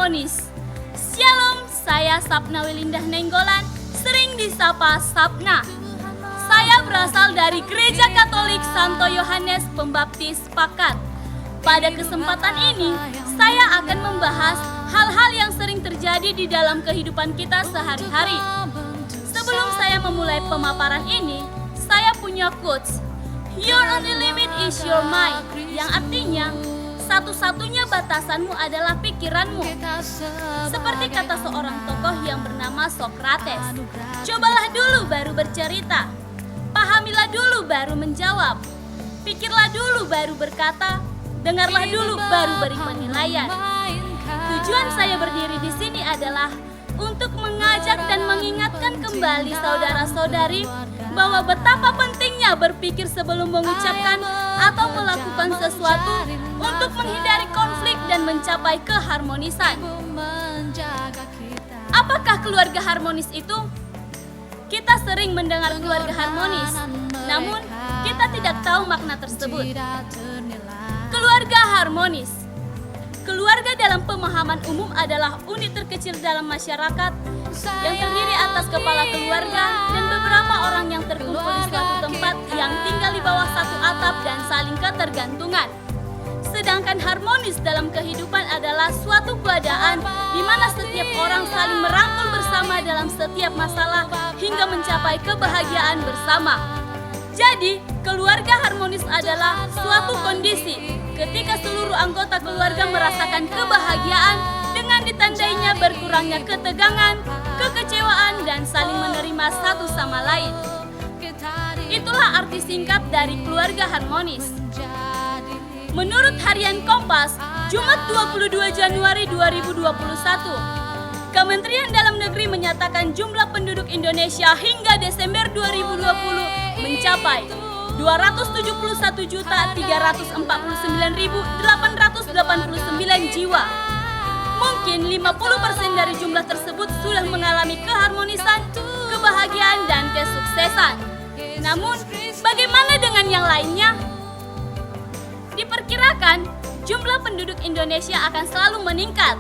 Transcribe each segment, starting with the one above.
harmonis. Shalom, saya Sapna Wilindah Nenggolan, sering disapa Sapna. Saya berasal dari Gereja Katolik Santo Yohanes Pembaptis Pakat. Pada kesempatan ini, saya akan membahas hal-hal yang sering terjadi di dalam kehidupan kita sehari-hari. Sebelum saya memulai pemaparan ini, saya punya quotes. Your only limit is your mind, yang artinya satu-satunya batasanmu adalah pikiranmu. Seperti kata seorang tokoh yang bernama Socrates, cobalah dulu baru bercerita, pahamilah dulu baru menjawab, pikirlah dulu baru berkata, dengarlah dulu baru beri penilaian. Tujuan saya berdiri di sini adalah untuk mengajak dan mengingatkan kembali saudara-saudari bahwa betapa pentingnya berpikir sebelum mengucapkan atau melakukan sesuatu untuk menghindari konflik dan mencapai keharmonisan. Apakah keluarga harmonis itu? Kita sering mendengar keluarga harmonis, namun kita tidak tahu makna tersebut. Keluarga harmonis. Keluarga dalam pemahaman umum adalah unit terkecil dalam masyarakat yang terdiri atas kepala keluarga dan beberapa orang yang terkumpul di suatu tempat yang tinggal di bawah satu atap dan saling ketergantungan. Sedangkan harmonis dalam kehidupan adalah suatu keadaan di mana setiap orang saling merangkul bersama dalam setiap masalah hingga mencapai kebahagiaan bersama. Jadi, keluarga harmonis adalah suatu kondisi ketika seluruh anggota keluarga merasakan kebahagiaan dengan ditandainya berkurangnya ketegangan, kekecewaan, dan saling menerima satu sama lain. Itulah arti singkat dari keluarga harmonis. Menurut harian Kompas, Jumat 22 Januari 2021, Kementerian Dalam Negeri menyatakan jumlah penduduk Indonesia hingga Desember 2020 mencapai 271.349.889 jiwa. Mungkin 50% dari jumlah tersebut sudah mengalami keharmonisan, kebahagiaan, dan kesuksesan. Namun, bagaimana dengan yang lainnya? Diperkirakan jumlah penduduk Indonesia akan selalu meningkat.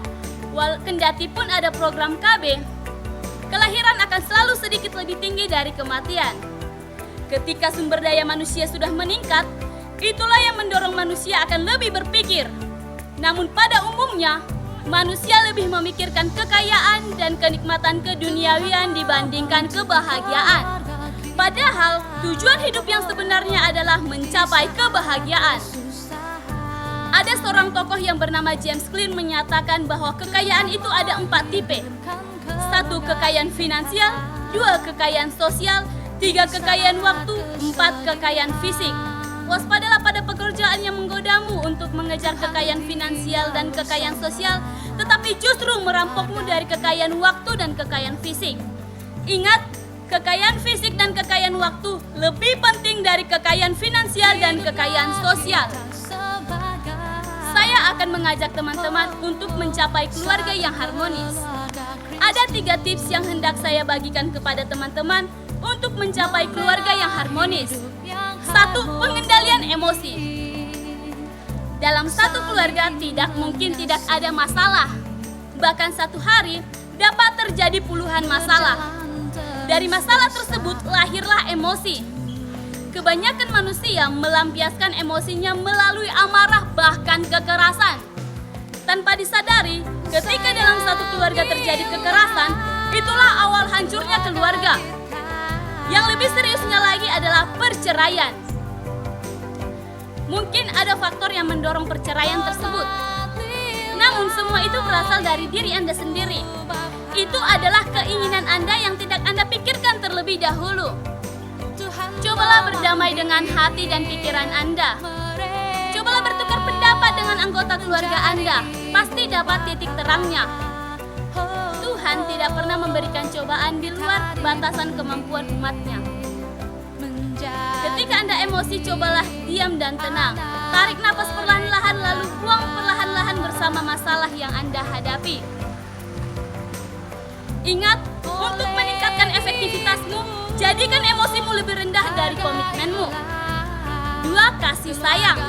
Kendati pun ada program KB, kelahiran akan selalu sedikit lebih tinggi dari kematian. Ketika sumber daya manusia sudah meningkat, itulah yang mendorong manusia akan lebih berpikir. Namun pada umumnya, manusia lebih memikirkan kekayaan dan kenikmatan keduniawian dibandingkan kebahagiaan. Padahal tujuan hidup yang sebenarnya adalah mencapai kebahagiaan. Ada seorang tokoh yang bernama James Clear menyatakan bahwa kekayaan itu ada 4 tipe. 1. Kekayaan finansial, 2. Kekayaan sosial, 3. Kekayaan waktu, 4. Kekayaan fisik. Waspadalah pada pekerjaan yang menggodamu untuk mengejar kekayaan finansial dan kekayaan sosial, tetapi justru merampokmu dari kekayaan waktu dan kekayaan fisik. Ingat, kekayaan fisik dan kekayaan waktu lebih penting dari kekayaan finansial dan kekayaan sosial. Saya akan mengajak teman-teman untuk mencapai keluarga yang harmonis. Ada 3 tips yang hendak saya bagikan kepada teman-teman untuk mencapai keluarga yang harmonis. 1. Pengendalian emosi. Dalam satu keluarga tidak mungkin tidak ada masalah. Bahkan satu hari dapat terjadi puluhan masalah. Dari masalah tersebut lahirlah emosi. Kebanyakan manusia melampiaskan emosinya melalui amarah bahkan kekerasan. Tanpa disadari, ketika dalam satu keluarga terjadi kekerasan, itulah awal hancurnya keluarga. Yang lebih seriusnya lagi adalah perceraian. Mungkin ada faktor yang mendorong perceraian tersebut. Namun semua itu berasal dari diri Anda sendiri. Itu adalah keinginan Anda yang tidak Anda pikirkan terlebih dahulu. Cobalah berdamai dengan hati dan pikiran Anda. Cobalah bertukar pendapat dengan anggota keluarga Anda. Pasti dapat titik terangnya. Tuhan tidak pernah memberikan cobaan di luar batasan kemampuan umatnya. Ketika Anda emosi, cobalah diam dan tenang. Tarik napas perlahan-lahan lalu buang perlahan-lahan bersama masalah yang Anda hadapi. Ingat, untuk meningkatkan efektivitasmu, jadikan emosimu lebih rendah dari komitmenmu. 2. Kasih sayang.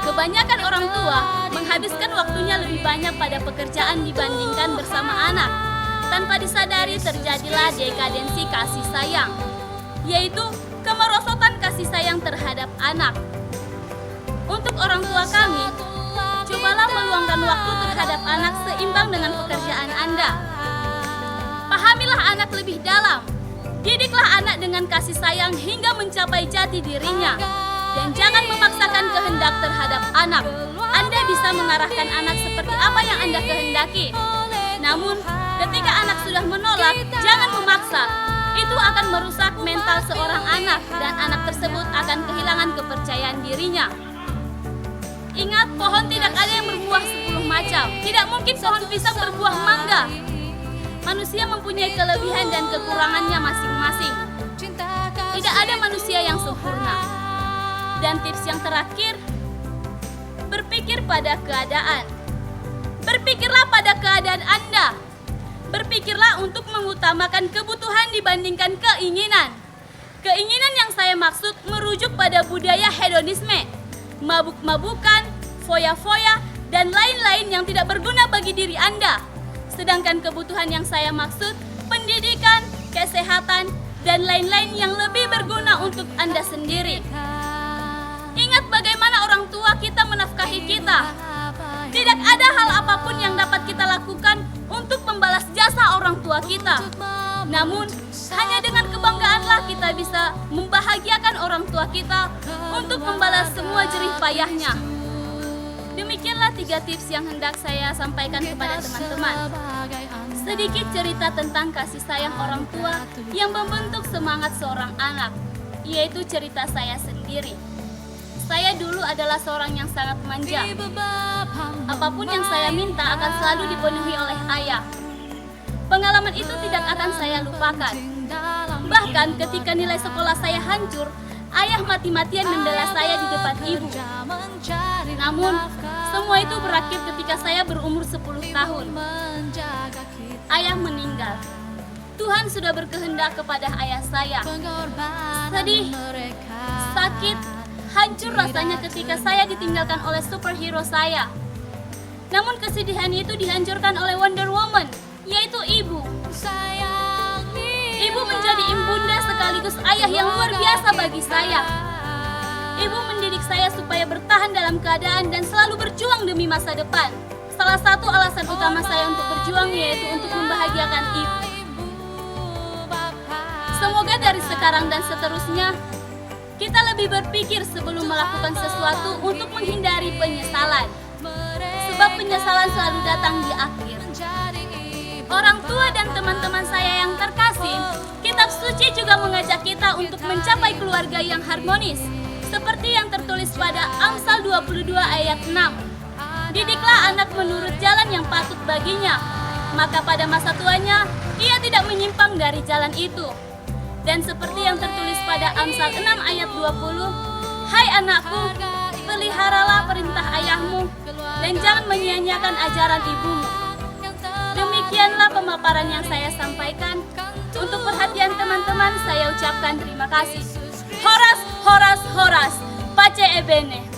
Kebanyakan orang tua menghabiskan waktunya lebih banyak pada pekerjaan dibandingkan bersama anak. Tanpa disadari terjadilah dekadensi kasih sayang, yaitu kemerosotan kasih sayang terhadap anak. Untuk orang tua kami, cobalah meluangkan waktu terhadap anak seimbang dengan pekerjaan Anda. Pahamilah anak lebih dalam. Didiklah anak dengan kasih sayang hingga mencapai jati dirinya. Dan jangan memaksakan kehendak terhadap anak. Anda bisa mengarahkan anak seperti apa yang Anda kehendaki. Namun, ketika anak sudah menolak, jangan memaksa. Itu akan merusak mental seorang anak dan anak tersebut akan kehilangan kepercayaan dirinya. Ingat, pohon tidak ada yang berbuah 10 macam. Tidak mungkin pohon pisang berbuah mangga. Manusia mempunyai kelebihan dan kekurangannya masing-masing. Tidak ada manusia yang sempurna. Dan tips yang terakhir, berpikir pada keadaan. Berpikirlah pada keadaan Anda. Berpikirlah untuk mengutamakan kebutuhan dibandingkan keinginan. Keinginan yang saya maksud merujuk pada budaya hedonisme, mabuk-mabukan, foya-foya, dan lain-lain yang tidak berguna bagi diri Anda. Sedangkan kebutuhan yang saya maksud, pendidikan, kesehatan, dan lain-lain yang lebih berguna untuk Anda sendiri. Ingat bagaimana orang tua kita menafkahi kita. Tidak ada hal apapun yang dapat kita lakukan untuk membalas jasa orang tua kita. Namun, hanya dengan kebanggaanlah kita bisa membahagiakan orang tua kita untuk membalas semua jerih payahnya. Demikianlah 3 tips yang hendak saya sampaikan kepada teman-teman. Sedikit cerita tentang kasih sayang orang tua yang membentuk semangat seorang anak, yaitu cerita saya sendiri. Saya dulu adalah seorang yang sangat manja. Apapun yang saya minta akan selalu dipenuhi oleh ayah. Pengalaman itu tidak akan saya lupakan. Bahkan ketika nilai sekolah saya hancur, ayah mati-matian membela saya di depan ibu. Namun, semua itu berakhir ketika saya berumur 10 tahun. Ayah meninggal. Tuhan sudah berkehendak kepada ayah saya. Sedih, sakit, hancur rasanya ketika saya ditinggalkan oleh superhero saya. Namun kesedihan itu dihancurkan oleh Wonder Woman, yaitu ibu. Ibu menjadi ibunda sekaligus ayah yang luar biasa bagi saya. Ibu mendidik saya supaya bertahan dalam keadaan dan selalu berjuang demi masa depan. Salah satu alasan utama saya untuk berjuang yaitu untuk membahagiakan ibu. Semoga dari sekarang dan seterusnya kita lebih berpikir sebelum melakukan sesuatu untuk menghindari penyesalan. Sebab penyesalan selalu datang di akhir. Orang tua dan teman-teman saya yang terkasih, kitab suci juga mengajak kita untuk mencapai keluarga yang harmonis. Seperti yang tertulis pada Amsal 22 ayat 6. Didiklah anak menurut jalan yang patut baginya, maka pada masa tuanya ia tidak menyimpang dari jalan itu. Dan seperti yang tertulis pada Amsal 6 ayat 20, hai anakku, peliharalah perintah ayahmu dan jangan menyia-nyiakan ajaran ibumu. Demikianlah pemaparan yang saya sampaikan. Untuk perhatian teman-teman, saya ucapkan terima kasih. Horas, horas, horas, pace ebene.